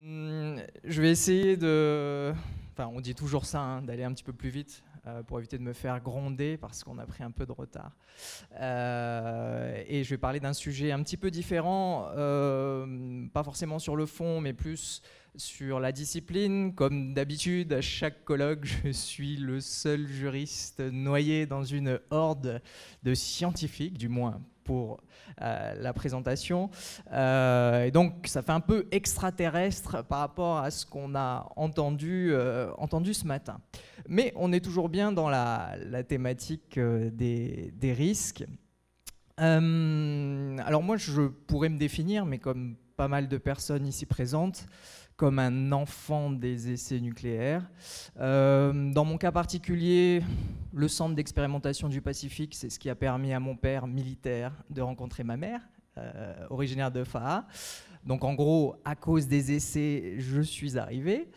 Je vais essayer de... Enfin, on dit toujours ça, hein, d'aller un petit peu plus vite pour éviter de me faire gronder parce qu'on a pris un peu de retard. Et je vais parler d'un sujet un petit peu différent, pas forcément sur le fond, mais plus sur la discipline. Comme d'habitude, à chaque colloque, je suis le seul juriste noyé dans une horde de scientifiques, du moins pour la présentation. Et donc, ça fait un peu extraterrestre par rapport à ce qu'on a entendu ce matin. Mais on est toujours bien dans la thématique des risques. Alors moi, je pourrais me définir, mais comme pas mal de personnes ici présentes, comme un enfant des essais nucléaires. Dans mon cas particulier, le centre d'expérimentation du Pacifique, c'est ce qui a permis à mon père militaire de rencontrer ma mère, originaire de Faha. Donc en gros, à cause des essais, je suis arrivé.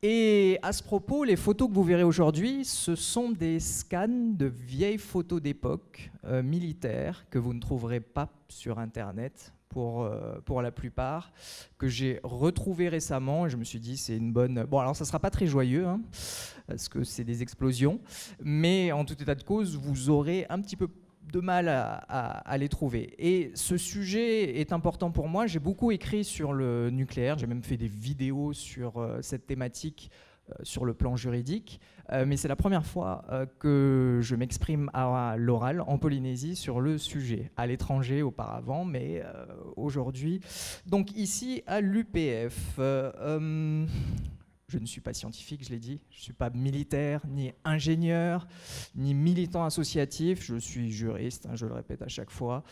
Et à ce propos, les photos que vous verrez aujourd'hui, ce sont des scans de vieilles photos d'époque militaires que vous ne trouverez pas sur Internet pour la plupart, que j'ai retrouvées récemment. Et je me suis dit, c'est une bonne... Bon, alors ça ne sera pas très joyeux, hein, parce que c'est des explosions, mais en tout état de cause, vous aurez un petit peu de mal à les trouver. Et ce sujet est important pour moi. J'ai beaucoup écrit sur le nucléaire, j'ai même fait des vidéos sur cette thématique sur le plan juridique, mais c'est la première fois que je m'exprime à l'oral en Polynésie sur le sujet, à l'étranger auparavant, mais aujourd'hui. Donc ici à l'UPF. Je ne suis pas scientifique, je l'ai dit, je ne suis pas militaire, ni ingénieur, ni militant associatif, je suis juriste, hein, je le répète à chaque fois,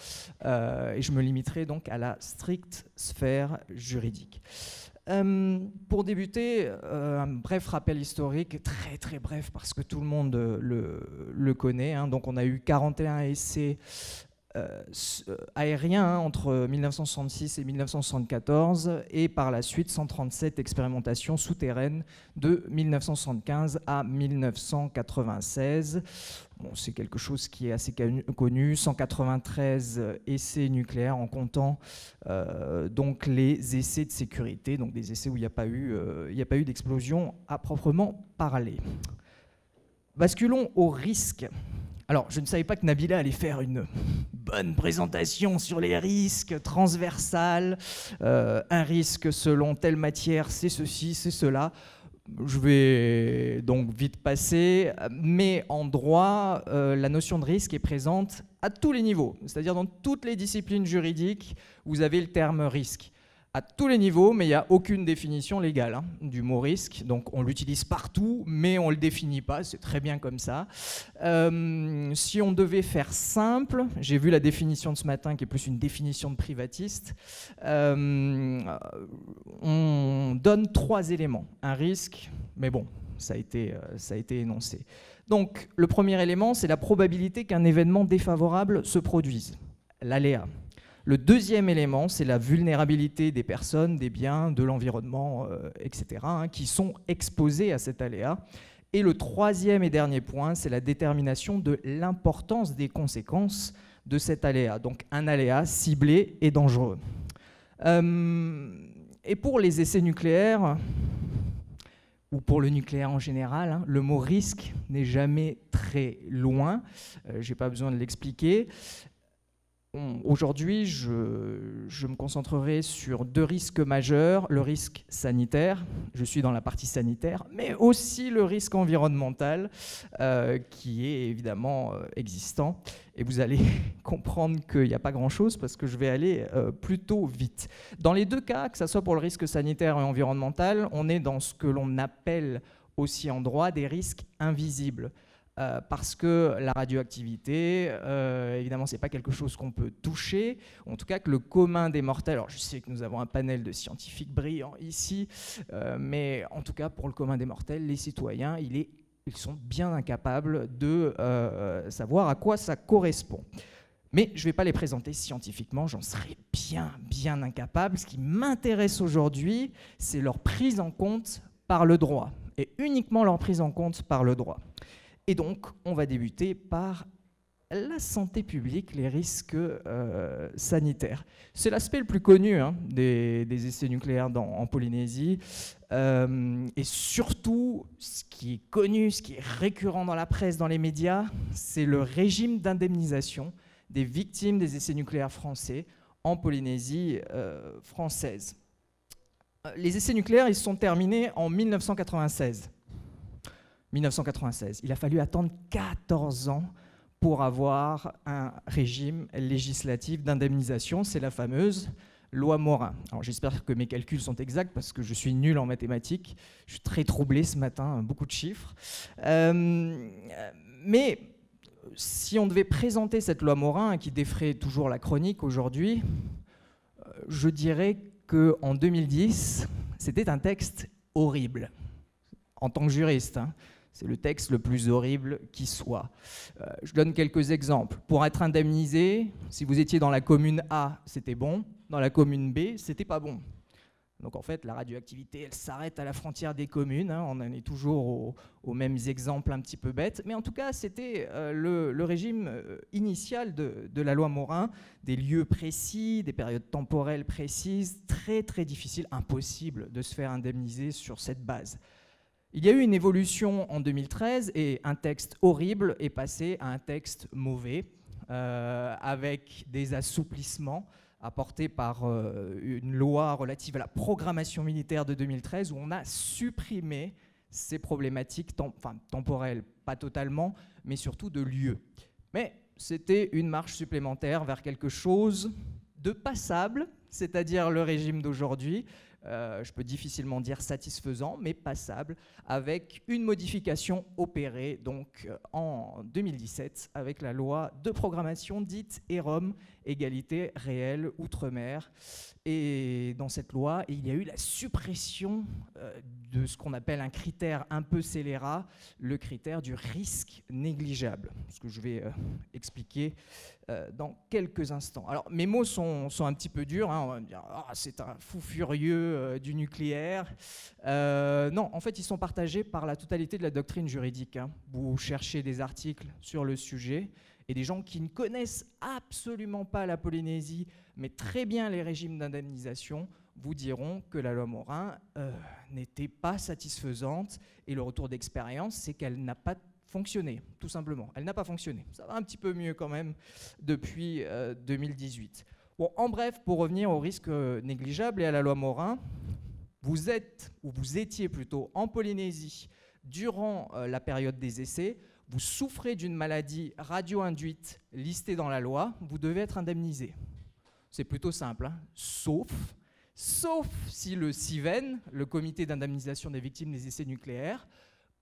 et je me limiterai donc à la stricte sphère juridique. Pour débuter, un bref rappel historique, très très bref parce que tout le monde le connaît, hein. Donc on a eu 41 essais aérien entre 1966 et 1974 et par la suite 137 expérimentations souterraines de 1975 à 1996. Bon, c'est quelque chose qui est assez connu, 193 essais nucléaires en comptant donc les essais de sécurité, donc des essais où il n'y a pas eu d'explosion à proprement parler. Basculons au risque. Alors, je ne savais pas que Nabila allait faire une bonne présentation sur les risques transversales. Un risque selon telle matière, c'est ceci, c'est cela. Je vais donc vite passer, mais en droit, la notion de risque est présente à tous les niveaux. C'est-à-dire dans toutes les disciplines juridiques, vous avez le terme risque. À tous les niveaux, mais il n'y a aucune définition légale du mot risque. Donc on l'utilise partout, mais on ne le définit pas, c'est très bien comme ça. Si on devait faire simple, j'ai vu la définition de ce matin qui est plus une définition de privatiste, on donne 3 éléments. Un risque, mais bon, ça a été énoncé. Donc le premier élément, c'est la probabilité qu'un événement défavorable se produise, l'aléa. Le deuxième élément, c'est la vulnérabilité des personnes, des biens, de l'environnement, etc., qui sont exposés à cet aléa. Et le troisième et dernier point, c'est la détermination de l'importance des conséquences de cet aléa. Donc un aléa ciblé et dangereux. Et pour les essais nucléaires, ou pour le nucléaire en général, le mot risque n'est jamais très loin. Je n'ai pas besoin de l'expliquer. Aujourd'hui, je me concentrerai sur 2 risques majeurs, le risque sanitaire, je suis dans la partie sanitaire, mais aussi le risque environnemental qui est évidemment existant. Et vous allez comprendre qu'il n'y a pas grand-chose parce que je vais aller plutôt vite. Dans les 2 cas, que ce soit pour le risque sanitaire et environnemental, on est dans ce que l'on appelle aussi en droit des risques invisibles. Parce que la radioactivité, évidemment, ce n'est pas quelque chose qu'on peut toucher, en tout cas que le commun des mortels, alors je sais que nous avons un panel de scientifiques brillants ici, mais en tout cas pour le commun des mortels, les citoyens, ils sont bien incapables de savoir à quoi ça correspond. Mais je ne vais pas les présenter scientifiquement, j'en serais bien incapable. Ce qui m'intéresse aujourd'hui, c'est leur prise en compte par le droit, et uniquement leur prise en compte par le droit. Et donc, on va débuter par la santé publique, les risques sanitaires. C'est l'aspect le plus connu des essais nucléaires en Polynésie. Et surtout, ce qui est connu, ce qui est récurrent dans la presse, dans les médias, c'est le régime d'indemnisation des victimes des essais nucléaires français en Polynésie française. Les essais nucléaires, ils sont terminés en 1996. 1996. Il a fallu attendre 14 ans pour avoir un régime législatif d'indemnisation. C'est la fameuse loi Morin. Alors j'espère que mes calculs sont exacts parce que je suis nul en mathématiques. Je suis très troublé ce matin, beaucoup de chiffres. Mais si on devait présenter cette loi Morin, qui défraie toujours la chronique aujourd'hui, je dirais qu'en 2010, c'était un texte horrible. En tant que juriste, c'est le texte le plus horrible qui soit. Je donne quelques exemples. Pour être indemnisé, si vous étiez dans la commune A, c'était bon. Dans la commune B, c'était pas bon. Donc en fait, la radioactivité, elle s'arrête à la frontière des communes. On en est toujours aux mêmes exemples un petit peu bêtes. Mais en tout cas, c'était le régime initial de la loi Morin. Des lieux précis, des périodes temporelles précises, très très difficile, impossible de se faire indemniser sur cette base. Il y a eu une évolution en 2013 et un texte horrible est passé à un texte mauvais, avec des assouplissements apportés par une loi relative à la programmation militaire de 2013 où on a supprimé ces problématiques temporelles, pas totalement, mais surtout de lieu. Mais c'était une marche supplémentaire vers quelque chose de passable, c'est-à-dire le régime d'aujourd'hui. Je peux difficilement dire satisfaisant, mais passable, avec une modification opérée donc, en 2017 avec la loi de programmation dite EROM, égalité réelle outre-mer. Et dans cette loi, il y a eu la suppression de ce qu'on appelle un critère un peu scélérat, le critère du risque négligeable, ce que je vais expliquer dans quelques instants. Alors, mes mots sont un petit peu durs, on va me dire « c'est un fou furieux du nucléaire ». Non, en fait, ils sont partagés par la totalité de la doctrine juridique. Vous cherchez des articles sur le sujet, et des gens qui ne connaissent absolument pas la Polynésie, mais très bien les régimes d'indemnisation, vous diront que la loi Morin n'était pas satisfaisante, et le retour d'expérience, c'est qu'elle n'a pas fonctionné, tout simplement. Elle n'a pas fonctionné. Ça va un petit peu mieux quand même depuis 2018. Bon, en bref, pour revenir au risque négligeable et à la loi Morin, vous êtes, ou vous étiez plutôt, en Polynésie durant la période des essais, vous souffrez d'une maladie radio-induite listée dans la loi, vous devez être indemnisé. C'est plutôt simple, sauf si le CIVEN, le comité d'indemnisation des victimes des essais nucléaires,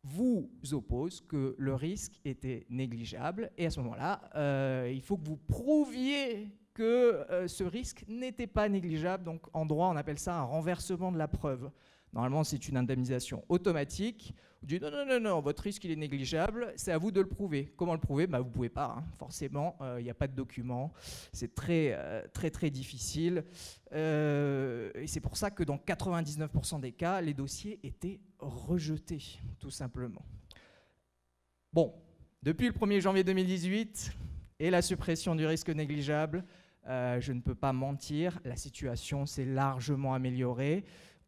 vous oppose que le risque était négligeable, et à ce moment-là, il faut que vous prouviez que ce risque n'était pas négligeable. Donc en droit, on appelle ça un renversement de la preuve. Normalement, c'est une indemnisation automatique. Vous dites non, votre risque il est négligeable, c'est à vous de le prouver. Comment le prouver? Vous ne pouvez pas, forcément, il n'y a pas de document. C'est très difficile. Et c'est pour ça que dans 99% des cas, les dossiers étaient rejetés, tout simplement. Bon, depuis le 1er janvier 2018 et la suppression du risque négligeable, je ne peux pas mentir, la situation s'est largement améliorée.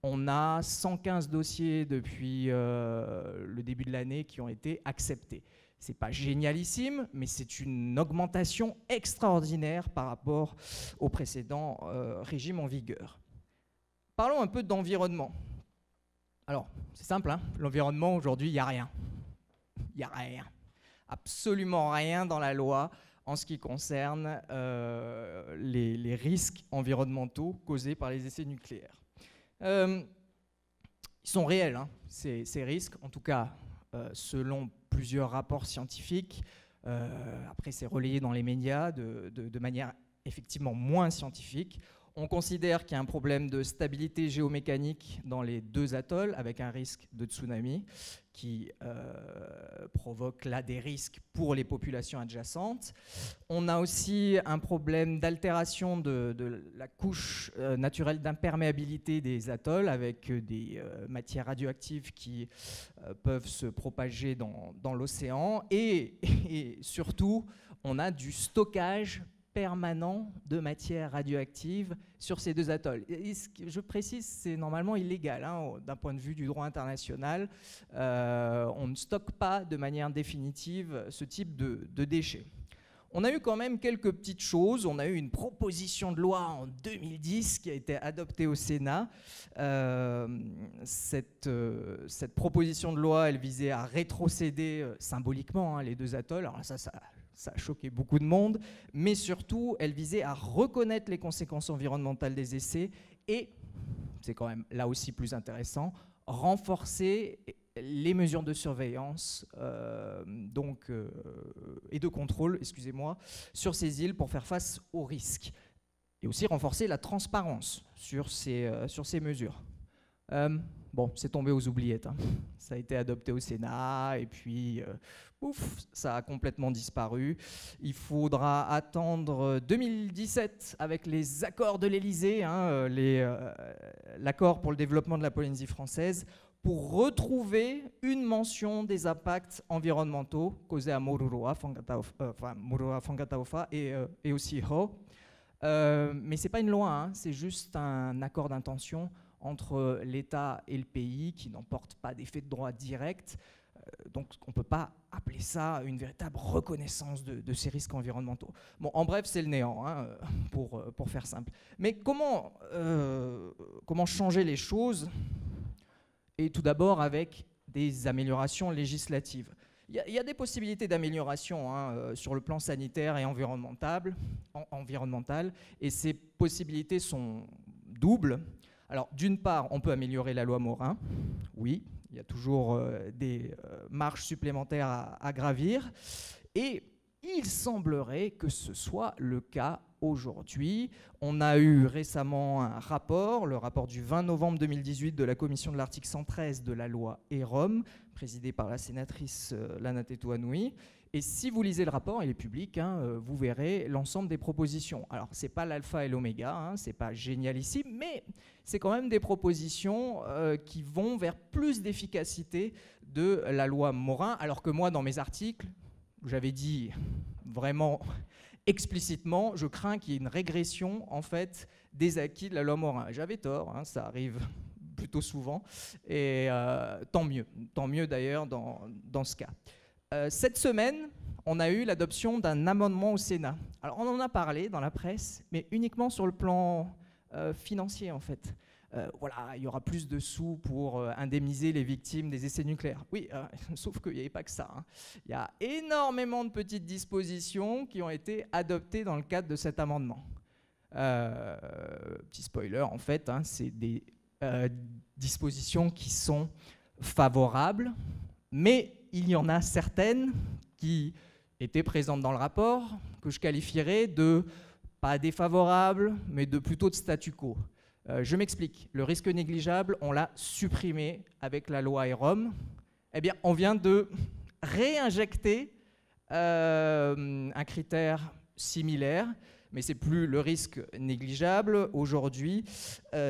On a 115 dossiers depuis le début de l'année qui ont été acceptés. Ce n'est pas génialissime, mais c'est une augmentation extraordinaire par rapport au précédent régime en vigueur. Parlons un peu d'environnement. Alors, c'est simple, l'environnement, aujourd'hui, il n'y a rien. Il n'y a rien. Absolument rien dans la loi en ce qui concerne les risques environnementaux causés par les essais nucléaires. Ils sont réels, ces risques, en tout cas selon plusieurs rapports scientifiques. Après, c'est relayé dans les médias de manière effectivement moins scientifique. On considère qu'il y a un problème de stabilité géomécanique dans les deux atolls, avec un risque de tsunami qui provoque là des risques pour les populations adjacentes. On a aussi un problème d'altération de la couche naturelle d'imperméabilité des atolls, avec des matières radioactives qui peuvent se propager dans l'océan. Et surtout, on a du stockage permanent de matière radioactive sur ces deux atolls. Et je précise, c'est normalement illégal hein, d'un point de vue du droit international. On ne stocke pas de manière définitive ce type de déchets. On a eu quand même quelques petites choses. On a eu une proposition de loi en 2010 qui a été adoptée au Sénat. Cette proposition de loi, elle visait à rétrocéder symboliquement hein, les deux atolls. Alors ça a choqué beaucoup de monde, mais surtout, elle visait à reconnaître les conséquences environnementales des essais et, c'est quand même là aussi plus intéressant, renforcer les mesures de surveillance et de contrôle, excusez-moi, sur ces îles pour faire face aux risques. Et aussi renforcer la transparence sur ces mesures. Bon, c'est tombé aux oubliettes. Hein. Ça a été adopté au Sénat et puis, ça a complètement disparu. Il faudra attendre 2017 avec les accords de l'Élysée, hein, l'accord pour le développement de la Polynésie française, pour retrouver une mention des impacts environnementaux causés à Moruroa, Whangataofa et aussi Ho. Mais ce n'est pas une loi, hein, c'est juste un accord d'intention entre l'État et le pays qui n'emporte pas d'effet de droit direct. Donc on ne peut pas appeler ça une véritable reconnaissance de ces risques environnementaux. Bon, en bref, c'est le néant, hein, pour faire simple. Mais comment changer les choses? Et tout d'abord avec des améliorations législatives. Il y a des possibilités d'amélioration hein, sur le plan sanitaire et environnemental, et ces possibilités sont doubles. Alors, d'une part, on peut améliorer la loi Morin, oui, il y a toujours des marches supplémentaires à gravir, et il semblerait que ce soit le cas aujourd'hui. On a eu récemment un rapport, le rapport du 20 novembre 2018 de la commission de l'article 113 de la loi EROM, présidée par la sénatrice Lana Tetuanui. Et si vous lisez le rapport, il est public, hein, vous verrez l'ensemble des propositions. Alors, ce n'est pas l'alpha et l'oméga, hein, ce n'est pas génialissime, mais c'est quand même des propositions qui vont vers plus d'efficacité de la loi Morin, alors que moi, dans mes articles, j'avais dit vraiment explicitement, je crains qu'il y ait une régression en fait, des acquis de la loi Morin. J'avais tort, hein, ça arrive plutôt souvent, et tant mieux d'ailleurs dans ce cas. Cette semaine, on a eu l'adoption d'un amendement au Sénat. Alors on en a parlé dans la presse, mais uniquement sur le plan financier en fait. Voilà, il y aura plus de sous pour indemniser les victimes des essais nucléaires. Oui, sauf qu'il n'y avait pas que ça. Hein. Il y a énormément de petites dispositions qui ont été adoptées dans le cadre de cet amendement. Petit spoiler, en fait, hein, c'est des dispositions qui sont favorables, mais il y en a certaines qui étaient présentes dans le rapport, que je qualifierais de pas défavorables, mais de plutôt de statu quo. Je m'explique. Le risque négligeable, on l'a supprimé avec la loi EROM. Eh bien, on vient de réinjecter un critère similaire, mais ce n'est plus le risque négligeable. Aujourd'hui,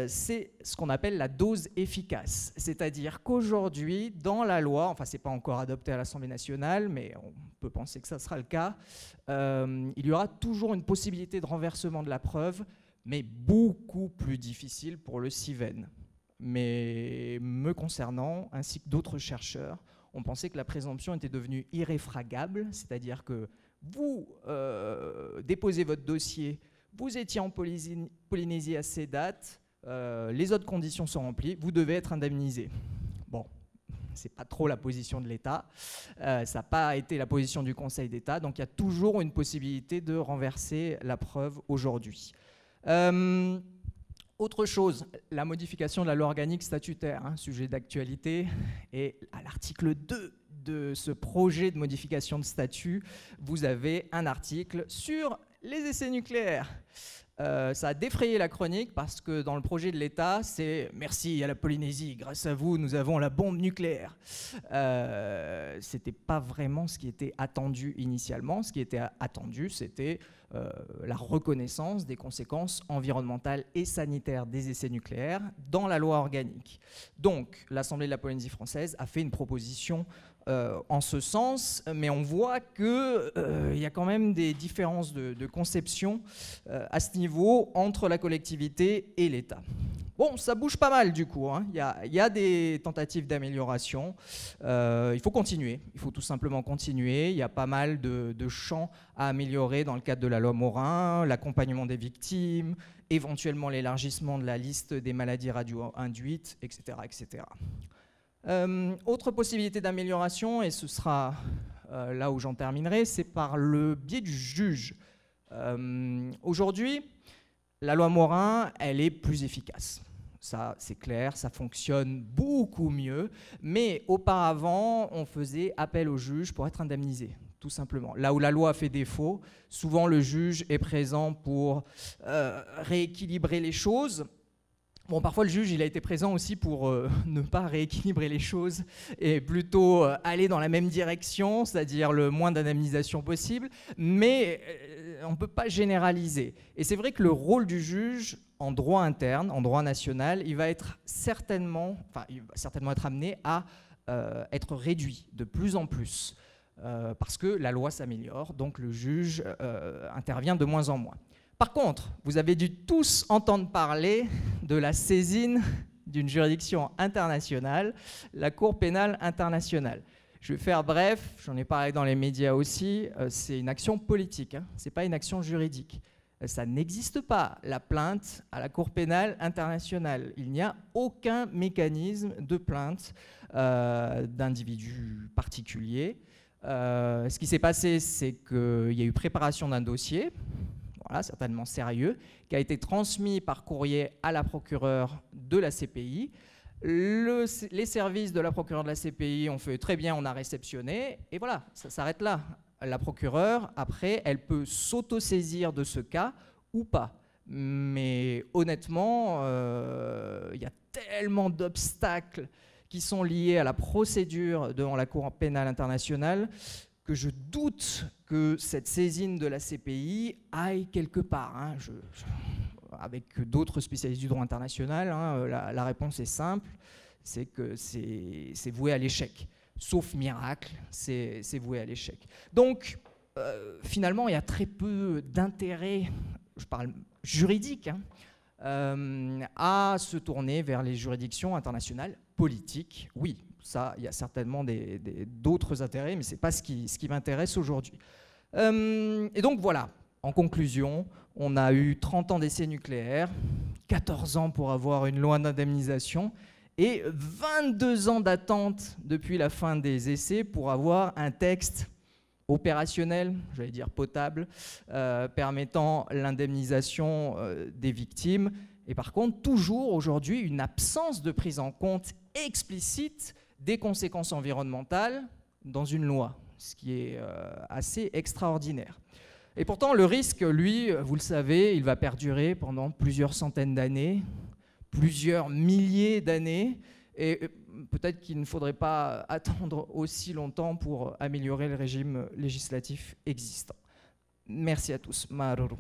c'est ce qu'on appelle la dose efficace. C'est-à-dire qu'aujourd'hui, dans la loi, enfin, ce n'est pas encore adopté à l'Assemblée nationale, mais on peut penser que ça sera le cas, il y aura toujours une possibilité de renversement de la preuve, mais beaucoup plus difficile pour le CIVEN. Mais me concernant, ainsi que d'autres chercheurs, on pensait que la présomption était devenue irréfragable, c'est-à-dire que vous déposez votre dossier, vous étiez en Polynésie à ces dates, les autres conditions sont remplies, vous devez être indemnisé. Bon, ce n'est pas trop la position de l'État, ça n'a pas été la position du Conseil d'État, donc il y a toujours une possibilité de renverser la preuve aujourd'hui. Autre chose, la modification de la loi organique statutaire, hein, sujet d'actualité, et à l'article 2 de ce projet de modification de statut, vous avez un article sur les essais nucléaires. Ça a défrayé la chronique parce que dans le projet de l'État, c'est « merci à la Polynésie, grâce à vous, nous avons la bombe nucléaire ». Ce n'était pas vraiment ce qui était attendu initialement. Ce qui était attendu, c'était la reconnaissance des conséquences environnementales et sanitaires des essais nucléaires dans la loi organique. Donc, l'Assemblée de la Polynésie française a fait une proposition en ce sens, mais on voit qu'il y a quand même des différences de conception à ce niveau entre la collectivité et l'État. Bon, ça bouge pas mal du coup, hein. Il y a des tentatives d'amélioration. Il faut continuer, il faut tout simplement continuer. Il y a pas mal de champs à améliorer dans le cadre de la loi Morin, l'accompagnement des victimes, éventuellement l'élargissement de la liste des maladies radio-induites, etc. etc. Autre possibilité d'amélioration, et ce sera là où j'en terminerai, c'est par le biais du juge. Aujourd'hui, la loi Morin, elle est plus efficace. Ça, c'est clair, ça fonctionne beaucoup mieux. Mais auparavant, on faisait appel au juge pour être indemnisé, tout simplement. Là où la loi fait défaut, souvent le juge est présent pour rééquilibrer les choses. Bon, parfois le juge, il a été présent aussi pour ne pas rééquilibrer les choses et plutôt aller dans la même direction, c'est-à-dire le moins d'indemnisation possible, mais on ne peut pas généraliser. Et c'est vrai que le rôle du juge en droit interne, en droit national, il va certainement être amené à être réduit de plus en plus, parce que la loi s'améliore, donc le juge intervient de moins en moins. Par contre, vous avez dû tous entendre parler de la saisine d'une juridiction internationale, la Cour pénale internationale. Je vais faire bref, j'en ai parlé dans les médias aussi, c'est une action politique, hein, ce n'est pas une action juridique. Ça n'existe pas, la plainte à la Cour pénale internationale. Il n'y a aucun mécanisme de plainte d'individus particuliers. Ce qui s'est passé, c'est qu'il y a eu préparation d'un dossier, voilà, certainement sérieux, qui a été transmis par courrier à la procureure de la CPI. Les services de la procureure de la CPI ont fait très bien, on a réceptionné, et voilà, ça s'arrête là. La procureure, après, elle peut s'autosaisir de ce cas ou pas. Mais honnêtement, il y a tellement d'obstacles qui sont liés à la procédure devant la Cour pénale internationale que je doute que cette saisine de la CPI aille quelque part. Hein. Avec d'autres spécialistes du droit international, hein, la réponse est simple, c'est que c'est voué à l'échec. Sauf miracle, c'est voué à l'échec. Donc, finalement, il y a très peu d'intérêt, je parle juridique, hein, à se tourner vers les juridictions internationales politiques. Oui, ça, il y a certainement d'autres intérêts, mais ce n'est pas ce qui m'intéresse aujourd'hui. Et donc voilà, en conclusion, on a eu 30 ans d'essais nucléaires, 14 ans pour avoir une loi d'indemnisation et 22 ans d'attente depuis la fin des essais pour avoir un texte opérationnel, j'allais dire potable, permettant l'indemnisation des victimes. Et par contre, toujours aujourd'hui, une absence de prise en compte explicite des conséquences environnementales dans une loi, ce qui est assez extraordinaire. Et pourtant, le risque, lui, vous le savez, il va perdurer pendant plusieurs centaines d'années, plusieurs milliers d'années, et peut-être qu'il ne faudrait pas attendre aussi longtemps pour améliorer le régime législatif existant. Merci à tous. Maruru.